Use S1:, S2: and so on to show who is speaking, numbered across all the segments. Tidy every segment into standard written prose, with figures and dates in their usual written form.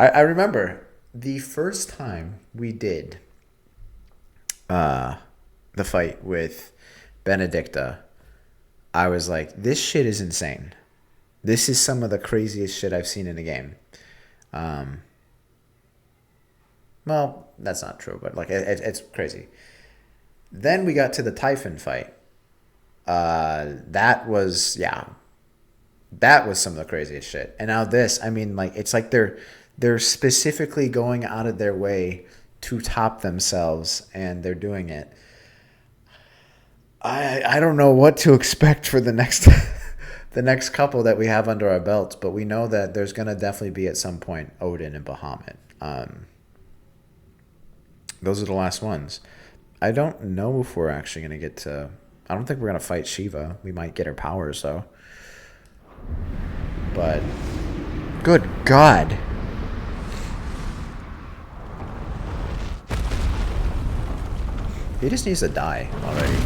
S1: I remember the first time we did the fight with Benedicta. I was like, this shit is insane. This is some of the craziest shit I've seen in a game. Well, that's not true, but like it's crazy. Then we got to the Typhon fight. That was that was some of the craziest shit. And now this, I mean, like it's like they're specifically going out of their way to top themselves, and they're doing it. I don't know what to expect for the next the next couple that we have under our belts, but we know that there's gonna definitely be at some point Odin and Bahamut. Those are the last ones. I don't know if we're actually gonna get to. I don't think we're gonna fight Shiva. We might get her powers though. But good God. He just needs to die already.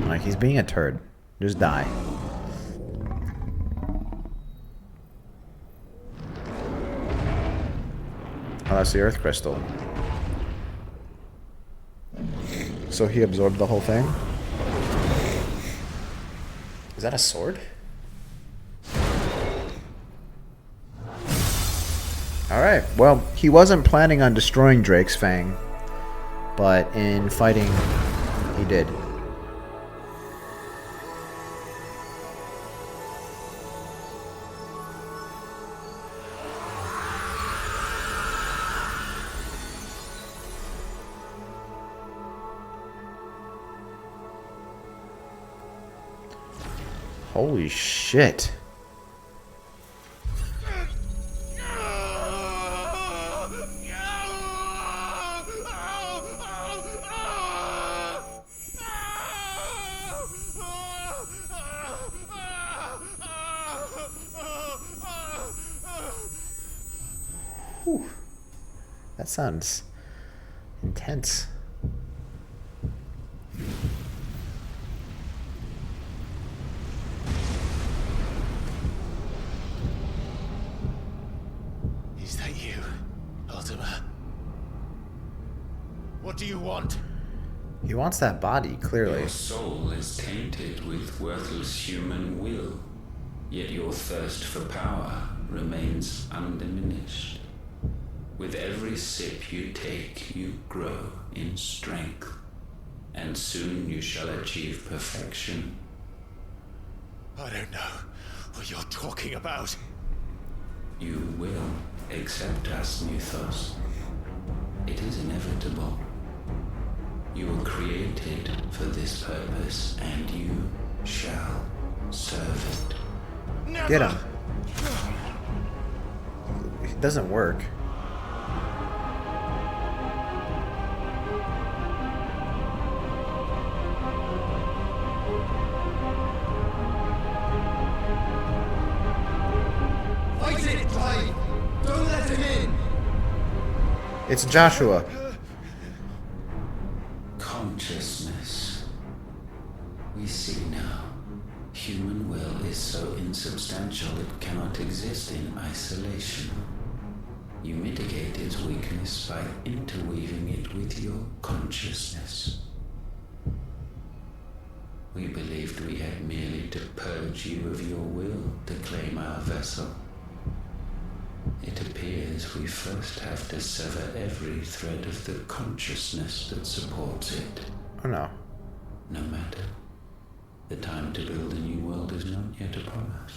S1: Like, he's being a turd. Just die. Oh, that's the Earth Crystal. So he absorbed the whole thing? Is that a sword? Alright, well, he wasn't planning on destroying Drake's Fang, but in fighting, he did. Holy shit. Whew. That sounds intense.
S2: Is that you, Ultima? What do you want?
S1: He wants that body, clearly.
S3: Your soul is tainted with worthless human will, yet your thirst for power remains undiminished. With every sip you take, you grow in strength, and soon you shall achieve perfection.
S2: I don't know what you're talking about.
S3: You will accept us, Mythos. It is inevitable. You were created for this purpose, and you shall serve it.
S2: Never.
S1: Get him. It doesn't work.
S2: Fight it, Clive! Don't let him in!
S1: It's Joshua.
S3: Consciousness. We see now. Human will is so insubstantial it cannot exist in isolation. You mitigate its weakness by interweaving it with your consciousness. We believed we had merely to purge you of your will to claim our vessel. It appears we first have to sever every thread of the consciousness that supports it.
S1: Oh no.
S3: No matter. The time to build a new world is not yet upon us.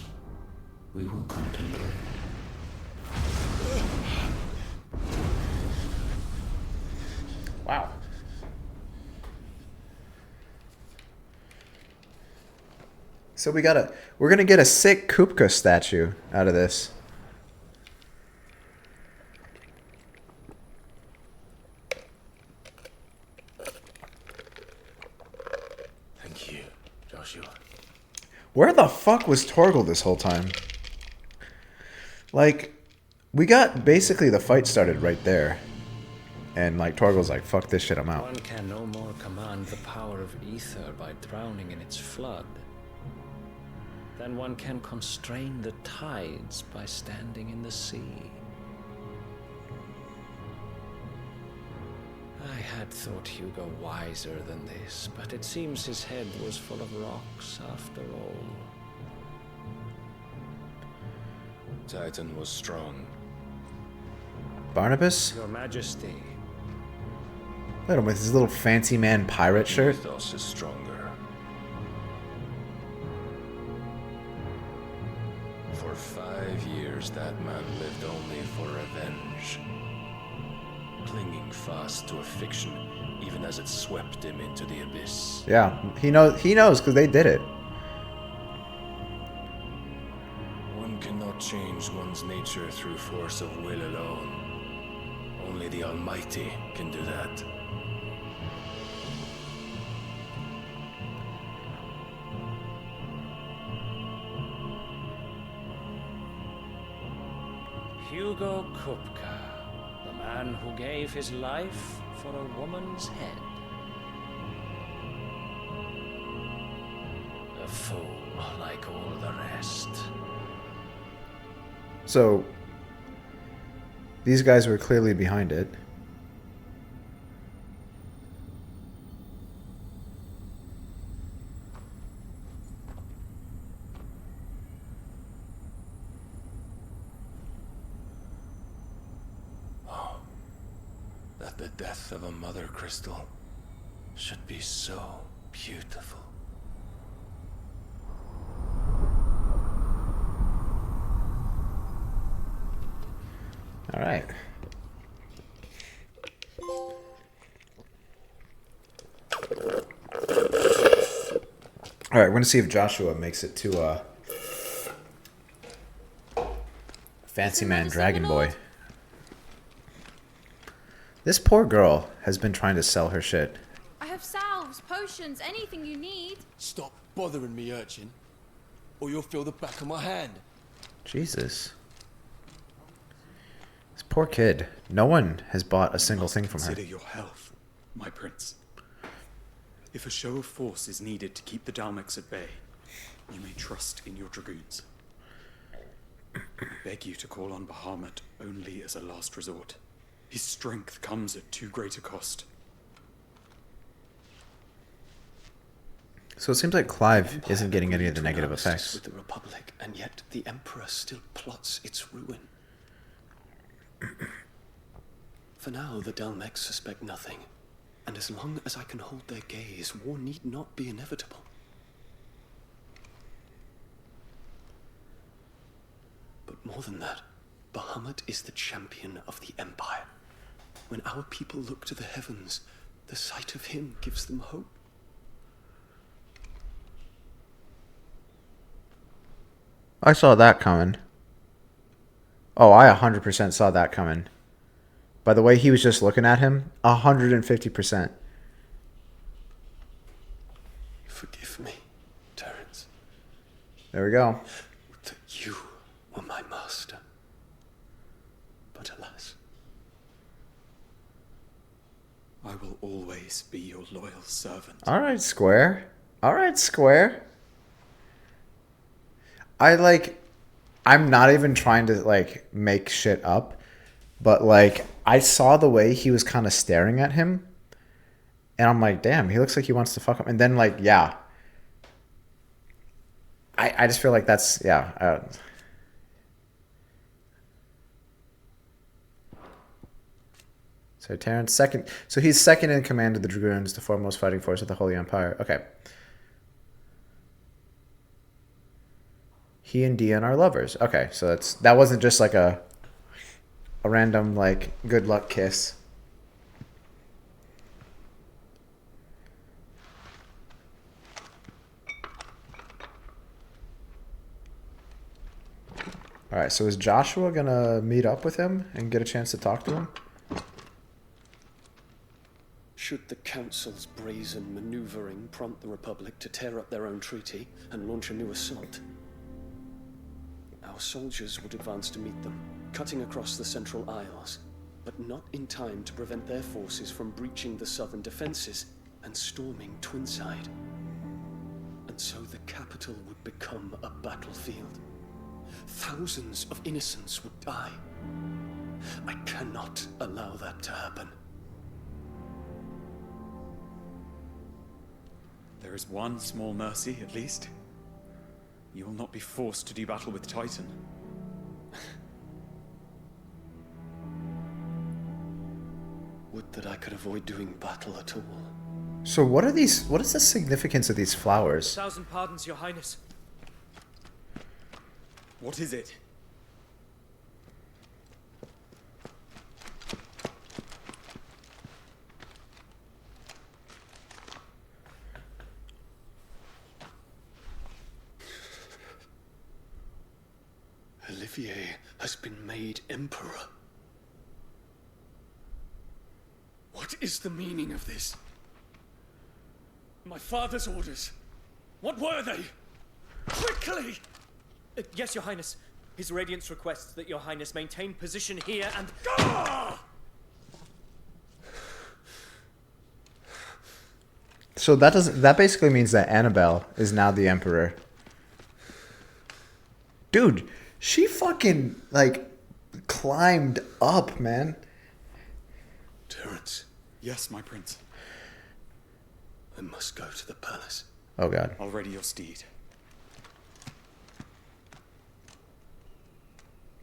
S3: We will contemplate.
S1: Wow. So we're gonna get a sick Kupka statue out of this.
S2: Thank you, Joshua.
S1: Where the fuck was Torgal this whole time? Like, we got basically the fight started right there. And like Torgal's like, fuck this shit, I'm out.
S4: One can no more command the power of ether by drowning in its flood than one can constrain the tides by standing in the sea. had thought Hugo wiser than this, but it seems his head was full of rocks after all.
S5: Titan was strong.
S1: Barnabas?
S4: Your Majesty.
S1: Look at him with his little fancy man pirate shirt.
S5: Mythos is stronger. For 5 years, that man lived only for revenge. Clinging fast to a fiction, even as it swept him into the abyss.
S1: Yeah, he knows because they did it.
S5: One cannot change one's nature through force of will alone. Only the Almighty can do that.
S4: Hugo Kupka, the man who gave his life for a woman's head. A fool like all the rest.
S1: So, these guys were clearly behind it.
S5: That the death of a mother crystal should be so beautiful.
S1: All right. All right, we're going to see if Joshua makes it to Fancy Man Dragon Boy. This poor girl has been trying to sell her shit.
S6: I have salves, potions, anything you need.
S7: Stop bothering me, urchin, or you'll feel the back of my hand.
S1: Jesus. This poor kid. No one has bought a single thing from her.
S8: Consider your health, my prince. If a show of force is needed to keep the Dalmex at bay, you may trust in your dragoons. I beg you to call on Bahamut only as a last resort. His strength comes at too great a cost.
S1: So it seems like Clive isn't getting any of the negative effects.
S9: With the Republic, and yet the Emperor still plots its ruin. For now, the Dalmex suspect nothing, and as long as I can hold their gaze, war need not be inevitable. But more than that, Bahamut is the champion of the Empire. When our people look to the heavens, the sight of him gives them hope.
S1: I saw that coming. Oh, I 100% saw that coming. By the way he was just looking at him, 150%.
S9: Forgive me, Terence.
S1: There we go.
S9: That you were my master. But alas.
S8: I will always be your loyal servant.
S1: All right, Square. All right, Square. I'm not even trying to, make shit up. But, I saw the way he was kind of staring at him. And I'm like, damn, he looks like he wants to fuck him. And then, yeah. I just feel like that's, yeah. So Terrence second. So he's second in command of the Dragoons, the foremost fighting force of the Holy Empire. Okay. He and Dion are lovers. Okay, so that wasn't just like a random good luck kiss. All right, so is Joshua gonna meet up with him and get a chance to talk to him?
S9: Should the Council's brazen maneuvering prompt the Republic to tear up their own treaty and launch a new assault, our soldiers would advance to meet them, cutting across the Central Isles, but not in time to prevent their forces from breaching the southern defenses and storming Twinside. And so the capital would become a battlefield. Thousands of innocents would die. I cannot allow that to happen.
S8: There is one small mercy, at least. You will not be forced to do battle with Titan.
S9: Would that I could avoid doing battle at all.
S1: So what are these? What is the significance of these flowers?
S4: 1,000 pardons, Your Highness.
S8: What is it?
S9: Olivier has been made emperor. What is the meaning of this? My father's orders. What were they? Quickly!
S4: Yes, Your Highness. His Radiance requests that Your Highness maintain position here and...
S9: Ah!
S1: So that basically means that Annabelle is now the emperor. Dude, she fucking like climbed up, man.
S9: Terence,
S8: Yes, my prince.
S9: I must go to the palace.
S1: Oh god.
S8: I'll ready your steed.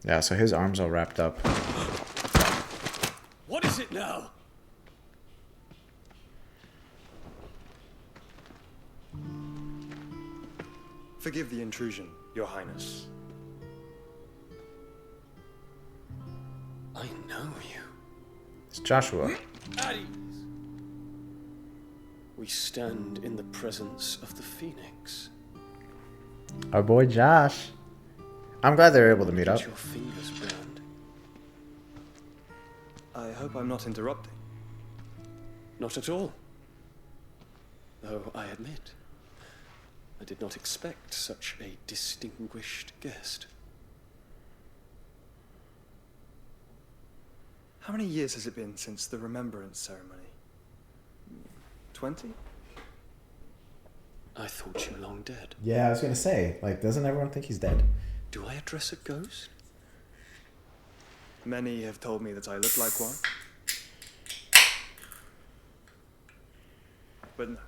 S1: Yeah, so his arm's all wrapped up.
S9: What is it now?
S10: Forgive the intrusion, Your Highness.
S9: I know you.
S1: It's Joshua.
S9: At ease. We stand in the presence of the Phoenix.
S1: Our boy Josh. I'm glad they're able to meet up.
S9: Get your fingers burned.
S10: I hope I'm not interrupting.
S9: Not at all. Though I admit, I did not expect such a distinguished guest.
S10: How many years has it been since the remembrance ceremony? 20?
S9: I thought you long dead.
S1: Yeah, I was gonna say, like, doesn't everyone think he's dead?
S9: Do I address a ghost?
S10: Many have told me that I look like one. But no.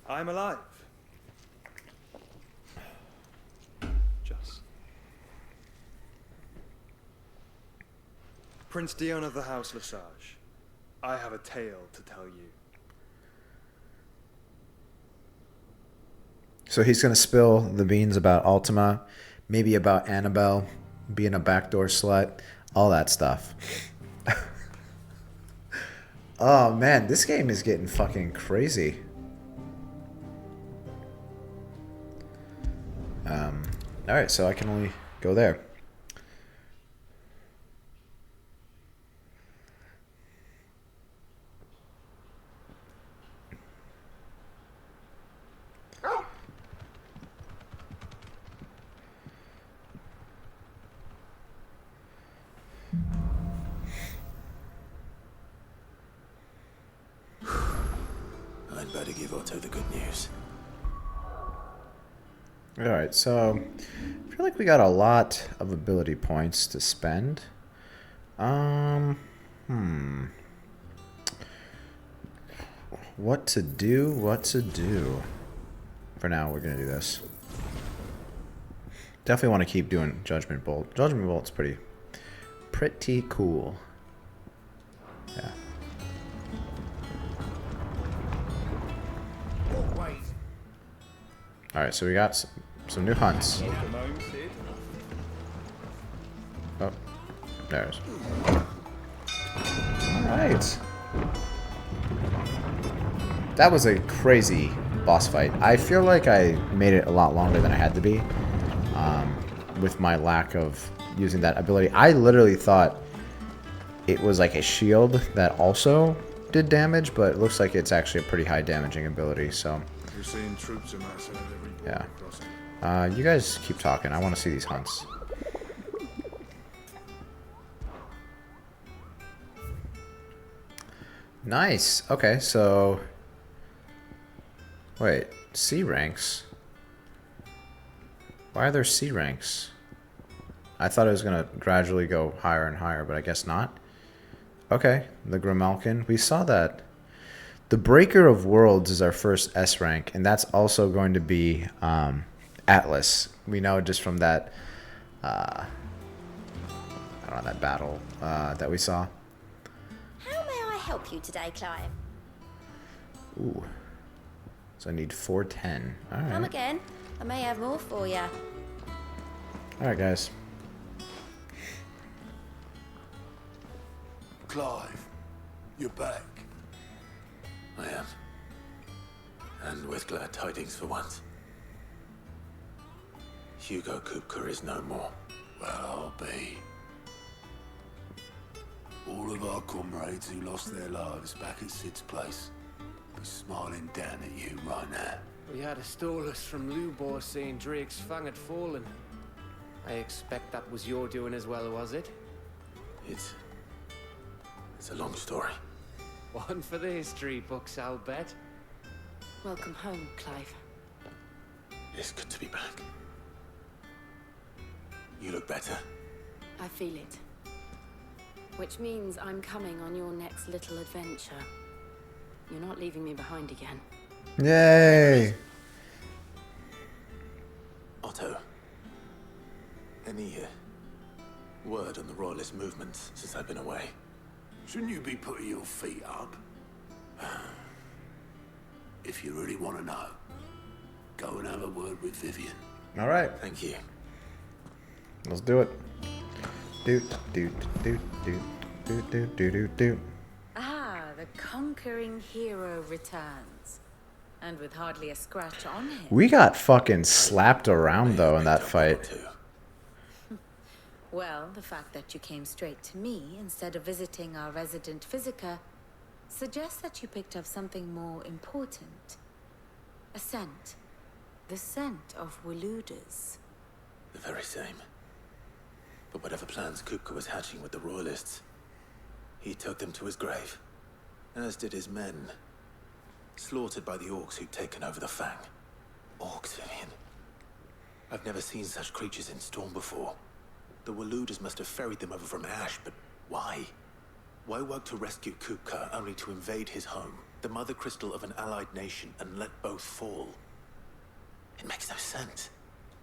S10: I'm alive. Just. Prince Dion of the House Lesage, I have a tale to tell you.
S1: So he's gonna spill the beans about Ultima, maybe about Annabelle being a backdoor slut, all that stuff. Oh man, this game is getting fucking crazy. Alright, so I can only go there.
S2: I'd better give Otto the good news.
S1: Alright, so I feel like we got a lot of ability points to spend. What to do? For now, we're gonna do this. Definitely want to keep doing Judgment Bolt. Judgment Bolt's pretty cool. Yeah. Alright, so we got some new hunts. Oh, there it is. Alright. That was a crazy boss fight. I feel like I made it a lot longer than I had to be. With my lack of using that ability. I literally thought it was like a shield that also did damage, but it looks like it's actually a pretty high damaging ability, so...
S2: You're seeing troops amassed at every
S1: yeah.
S2: crossing.
S1: You guys keep talking. I want to see these hunts. Nice. Okay, so... Wait. C ranks? Why are there C ranks? I thought it was going to gradually go higher and higher, but I guess not. Okay, the Grimalkin. We saw that. The Breaker of Worlds is our first S rank, and that's also going to be Atlas. We know just from that, I don't know, that battle that we saw.
S11: How may I help you today, Clive?
S1: Ooh. So I need 410. All right.
S11: Come again. I may have more for you.
S1: All right, guys.
S2: Clive, you're back.
S5: I am. And with glad tidings for once. Hugo Kupka is no more.
S2: Well, I'll be. All of our comrades who lost their lives back at Sid's place be smiling down at you right now.
S12: We had a stolus from Lubor saying Drake's fang had fallen. I expect that was your doing as well, was it?
S5: It's a long story.
S12: One for the history books, I'll bet.
S11: Welcome home, Clive.
S5: It's good to be back. You look better.
S11: I feel it. Which means I'm coming on your next little adventure. You're not leaving me behind again.
S1: Yay!
S5: Otto, any word on the Royalist movement since I've been away?
S2: Shouldn't you be putting your feet up? If you really want to know, go and have a word with Vivian.
S1: All right.
S5: Thank you.
S1: Let's do it. Doot, doot, doot, doot, doot, doot, doot, doot, doot.
S13: Ah, the conquering hero returns. And with hardly a scratch on him.
S1: We got fucking slapped around, though, in that fight.
S13: Well, the fact that you came straight to me instead of visiting our resident physiker suggests that you picked up something more important. A scent. The scent of Waludas.
S5: The very same. But whatever plans Kupka was hatching with the Royalists, he took them to his grave. As did his men. Slaughtered by the orcs who'd taken over the Fang. Orcs, Vivian. I've never seen such creatures in Storm before. The Waludas must have ferried them over from Ash, but why? Why work to rescue Kupka only to invade his home, the mother crystal of an allied nation, and let both fall? It makes no sense.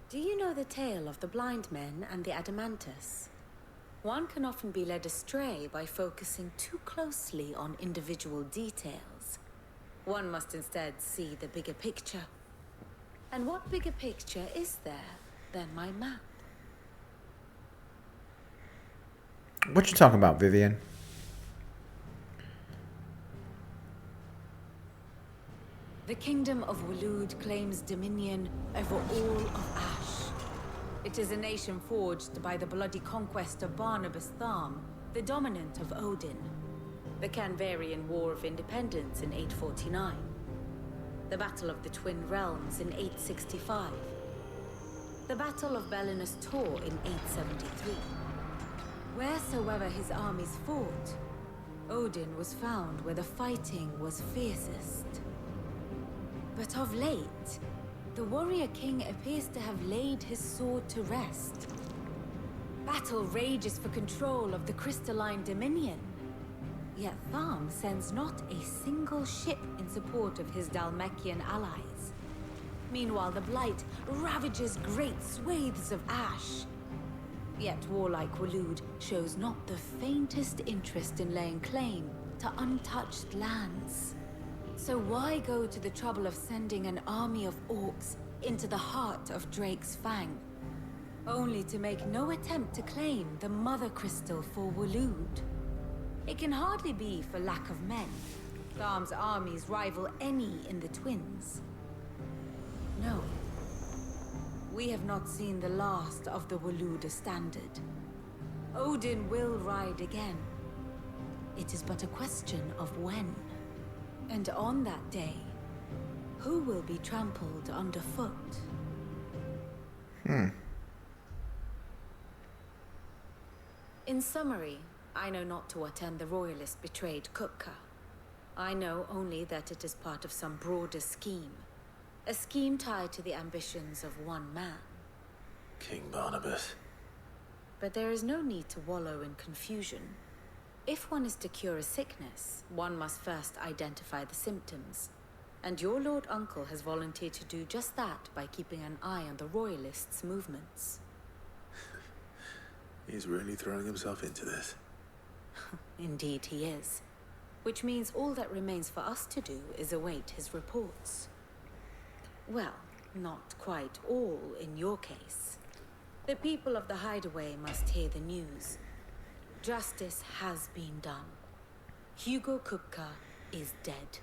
S13: Do you know the tale of the blind men and the Adamantus? One can often be led astray by focusing too closely on individual details. One must instead see the bigger picture. And what bigger picture is there than my map?
S1: What you talking about, Vivian?
S13: The kingdom of Walud claims dominion over all of Ash. It is a nation forged by the bloody conquest of Barnabas Tharm, the dominant of Odin. The Canvarian War of Independence in 849. The Battle of the Twin Realms in 865. The Battle of Belinus Tor in 873. Wheresoever his armies fought, Odin was found where the fighting was fiercest. But of late, the warrior king appears to have laid his sword to rest. Battle rages for control of the crystalline dominion. Yet Tharm sends not a single ship in support of his Dhalmekian allies. Meanwhile, the Blight ravages great swathes of Ash. Yet warlike Walud shows not the faintest interest in laying claim to untouched lands. So why go to the trouble of sending an army of orcs into the heart of Drake's Fang, only to make no attempt to claim the Mother Crystal for Walud? It can hardly be for lack of men. Tharm's armies rival any in the Twins. No. We have not seen the last of the Waluda standard. Odin will ride again. It is but a question of when. And on that day, who will be trampled underfoot? In summary, I know not to what end the Royalists betrayed Kupka. I know only that it is part of some broader scheme. A scheme tied to the ambitions of one man.
S5: King Barnabas.
S13: But there is no need to wallow in confusion. If one is to cure a sickness, one must first identify the symptoms. And your Lord Uncle has volunteered to do just that by keeping an eye on the Royalists' movements.
S5: He's really throwing himself into this.
S13: Indeed he is. Which means all that remains for us to do is await his reports. Well, not quite all in your case. The people of the Hideaway must hear the news. Justice has been done. Hugo Kupka is dead.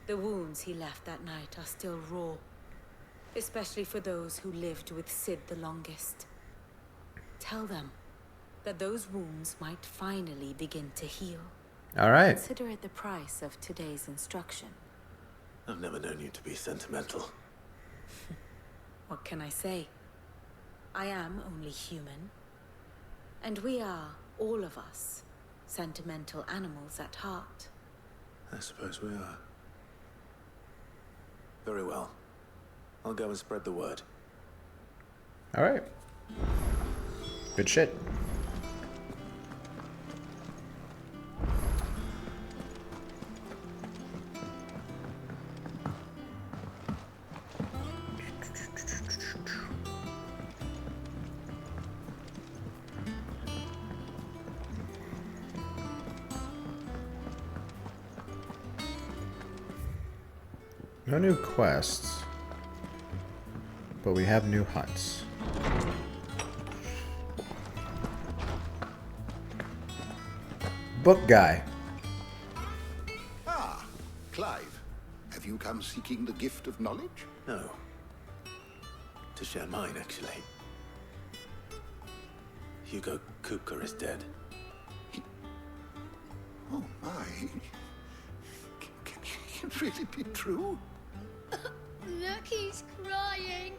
S13: The wounds he left that night are still raw, especially for those who lived with Sid the longest. Tell them that those wounds might finally begin to heal.
S1: All right.
S13: Consider it the price of today's instruction.
S5: I've never known you to be sentimental.
S13: What can I say? I am only human. And we are, all of us, sentimental animals at heart.
S5: I suppose we are. Very well. I'll go and spread the word.
S1: All right. Good shit. No new quests, but we have new hunts. Book guy.
S14: Ah, Clive. Have you come seeking the gift of knowledge?
S5: No. To share mine, actually. Hugo Kupka is dead.
S14: Oh my. Can it really be true?
S6: Look, he's crying.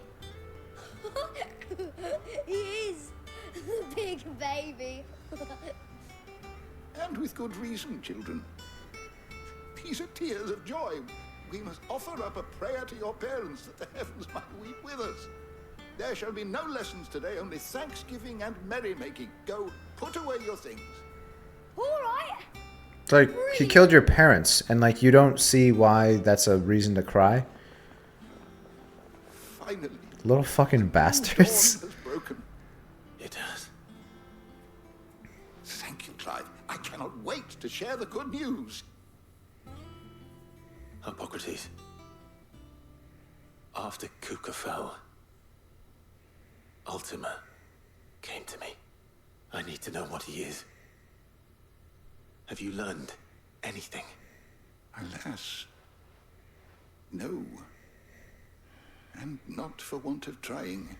S6: He is. The big baby.
S14: And with good reason, children. These are tears of joy. We must offer up a prayer to your parents that the heavens might weep with us. There shall be no lessons today, only thanksgiving and merrymaking. Go, put away your things.
S6: All right.
S1: It's like, he killed your parents, and like, you don't see why that's a reason to cry?
S14: Finally.
S1: Little fucking bastards.
S14: Dawn has broken.
S5: It has.
S14: Thank you, Clive. I cannot wait to share the good news.
S5: Hippocrates. After Kupka fell, Ultima came to me. I need to know what he is. Have you learned anything?
S14: Alas, no. And not for want of trying.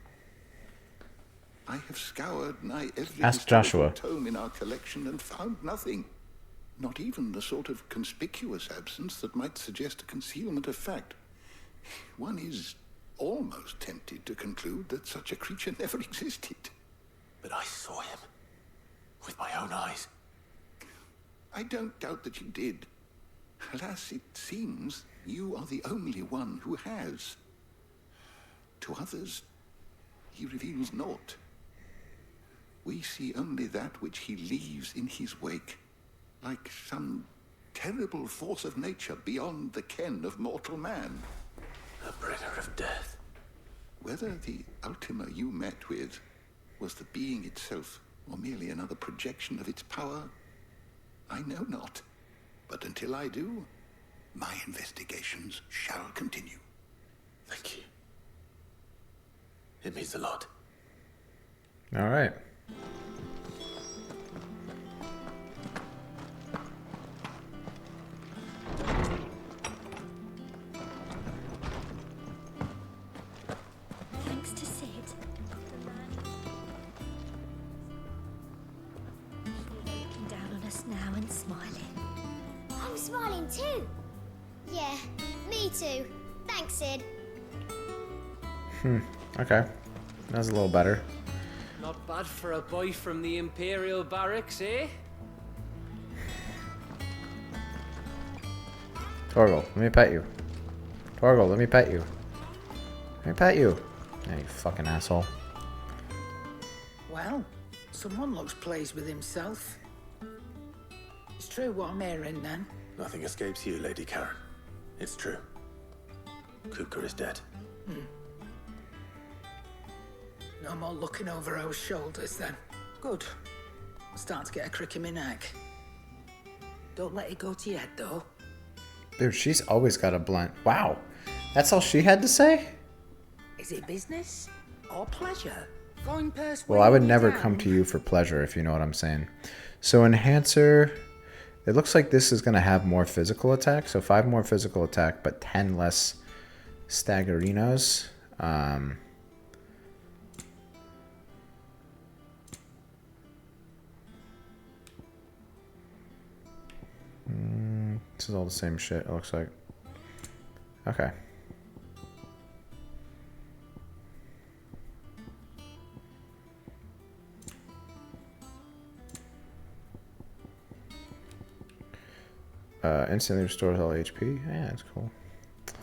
S14: I have scoured nigh every
S1: Ask Joshua.
S14: tome in our collection and found nothing. Not even the sort of conspicuous absence that might suggest a concealment of fact. One is almost tempted to conclude that such a creature never existed.
S5: But I saw him. With my own eyes.
S14: I don't doubt that you did. Alas, it seems you are the only one who has. To others, he reveals naught. We see only that which he leaves in his wake, like some terrible force of nature beyond the ken of mortal man.
S5: A bringer of death.
S14: Whether the Ultima you met with was the being itself, or merely another projection of its power, I know not. But until I do, my investigations shall continue.
S5: Thank you. It means a lot.
S1: All right.
S6: Thanks to Sid. Looking down on us now and smiling. I'm smiling too. Yeah, me too. Thanks, Sid.
S1: Okay. That was a little better.
S12: Not bad for a boy from the Imperial Barracks, eh?
S1: Torgal, let me pet you. Torgal, let me pet you. Let me pet you. Yeah, you fucking asshole.
S15: Well, someone looks pleased with himself. It's true what I'm hearing, then.
S5: Nothing escapes you, Lady Karen. It's true. Kupka is dead.
S15: No more looking over our shoulders, then. Good. I'm starting to get a crick in my neck. Don't let it go to your head, though.
S1: Dude, she's always got a blunt. Wow. That's all she had to say?
S15: Is it business or pleasure? Going
S1: Well, I would never come to you for pleasure, if you know what I'm saying. So Enhancer, it looks like this is going to have more physical attack. So 5 more physical attack, but 10 less staggerinos. This is all the same shit, it looks like. Okay. Instantly restores all HP. Yeah, that's cool.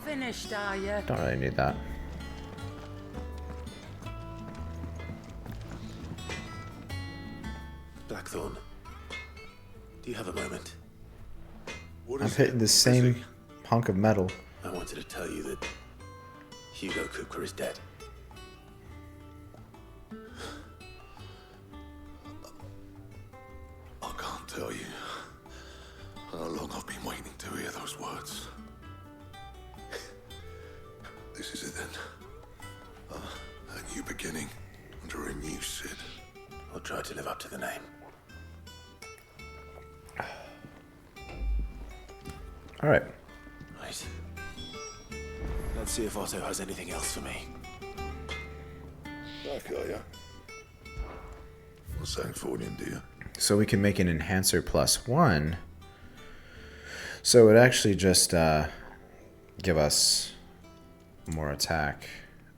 S15: Finished, are you?
S1: Don't really need that.
S5: Blackthorn, do you have a moment?
S1: I'm hitting the same hunk of metal.
S5: I wanted to tell you that Hugo Kupka is dead.
S14: I can't tell you how long I've been waiting to hear those words. This is it then. A new beginning under a new Sid.
S5: I'll try to live up to the name.
S1: All right.
S5: Right. Let's see if Otto has anything else for me.
S14: I got ya. What's something for you, dear?
S1: So we can make an Enhancer +1. So it actually just give us more attack.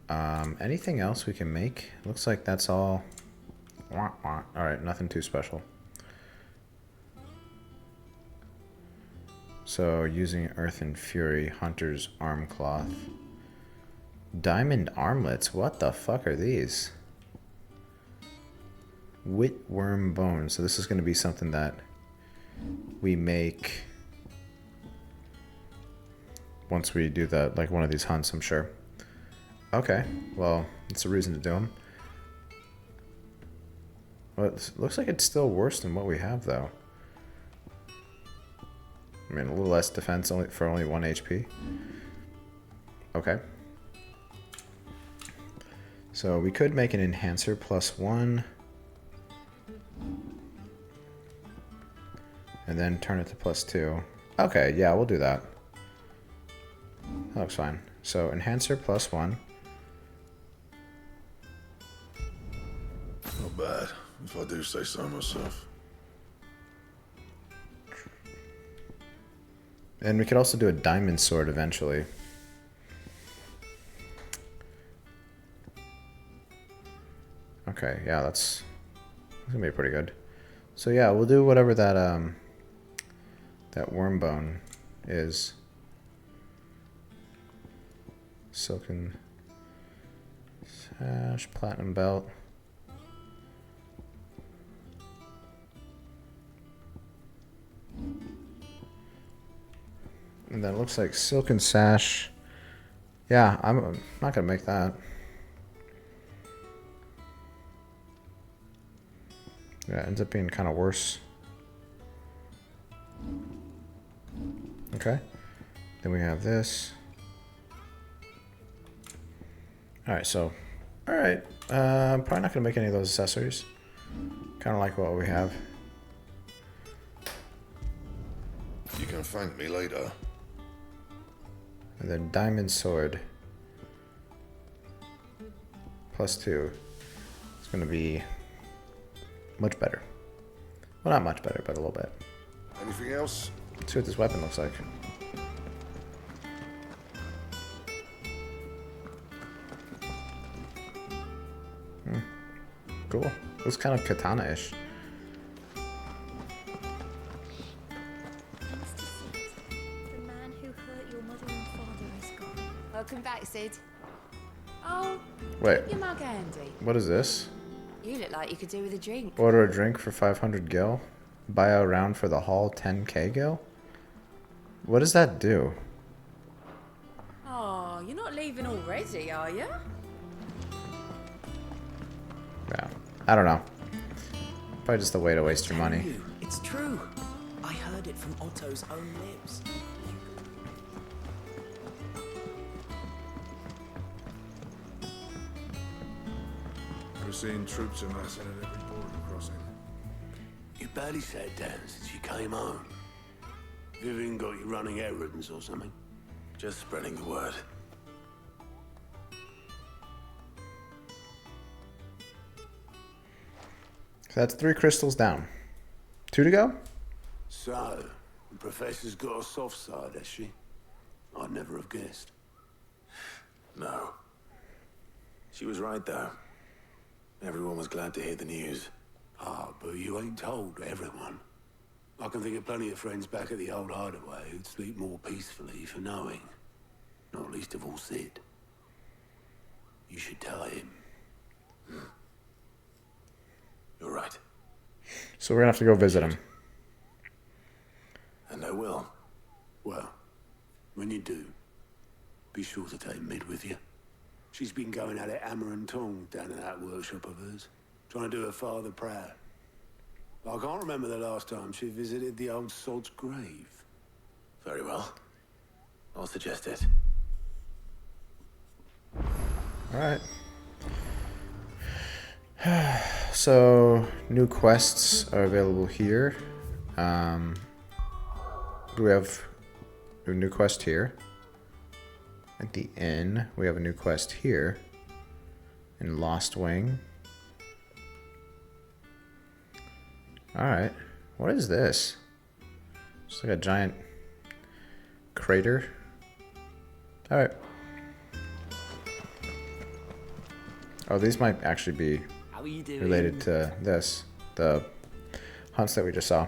S1: Anything else we can make? Looks like that's all. All right, nothing too special. So using Earth and Fury, Hunter's Arm Cloth. Diamond Armlets, what the fuck are these? Whitworm Bones, so this is going to be something that we make once we do that, like one of these hunts, I'm sure. Okay, well, it's a reason to do them. Well, it looks like it's still worse than what we have, though. I mean, a little less defense for only 1 HP. Okay. So we could make an Enhancer +1. And then turn it to +2. Okay, yeah, we'll do that. That looks fine. So Enhancer +1.
S14: Not bad, if I do say so myself.
S1: And we could also do a diamond sword eventually. Okay, yeah, that's gonna be pretty good. So yeah, we'll do whatever that that worm bone is. Silken sash, platinum belt. And then it looks like silken sash. Yeah, I'm not gonna make that. Yeah, it ends up being kind of worse. Okay. Then we have this. Alright, so. Alright. I'm probably not going to make any of those accessories. Kind of like what we have.
S14: You can thank me later.
S1: And then diamond sword. +2. It's going to be much better. Well, not much better, but a little bit.
S14: Anything else?
S1: Let's see what this weapon looks like. Cool. Looks kind of katana-ish.
S6: The man who hurt your mother and father is gone.
S11: Welcome back, Sid. Oh,
S1: Wait.
S11: keep your mug handy.
S1: What is this?
S11: You look like you could do with a drink.
S1: Order a drink for 500 gil. Buy a round for the Hall 10k gil? What does that do?
S13: Oh, you're not leaving already, are you?
S1: Yeah, I don't know. Probably just a way to waste your money.
S16: It's true. I heard it from Otto's own lips.
S2: We're seeing troops amassing at every border crossing.
S5: You barely sat down since you came home. Vivian got you running errands or something? Just spreading the word.
S1: So that's 3 crystals down. 2 to go?
S5: So, the Professor's got a soft side, has she? I'd never have guessed. No. She was right, though. Everyone was glad to hear the news.
S2: Ah, but you ain't told everyone. I can think of plenty of friends back at the old Hideaway who'd sleep more peacefully for knowing. Not least of all Sid. You should tell him.
S5: You're right.
S1: So we're gonna have to go visit him.
S5: And I will.
S2: Well, when you do, be sure to take Mid with you. She's been going at it hammer and tong down in that workshop of hers, trying to do her father proud. I can't remember the last time she visited the old sod's grave.
S5: Very well. I'll suggest it.
S1: Alright. So, new quests are available here. We have a new quest here. At the inn, we have a new quest here. In Lost Wing. Alright. What is this? Just like a giant crater. Alright. Oh, these might actually be related to this. The hunts that we just saw.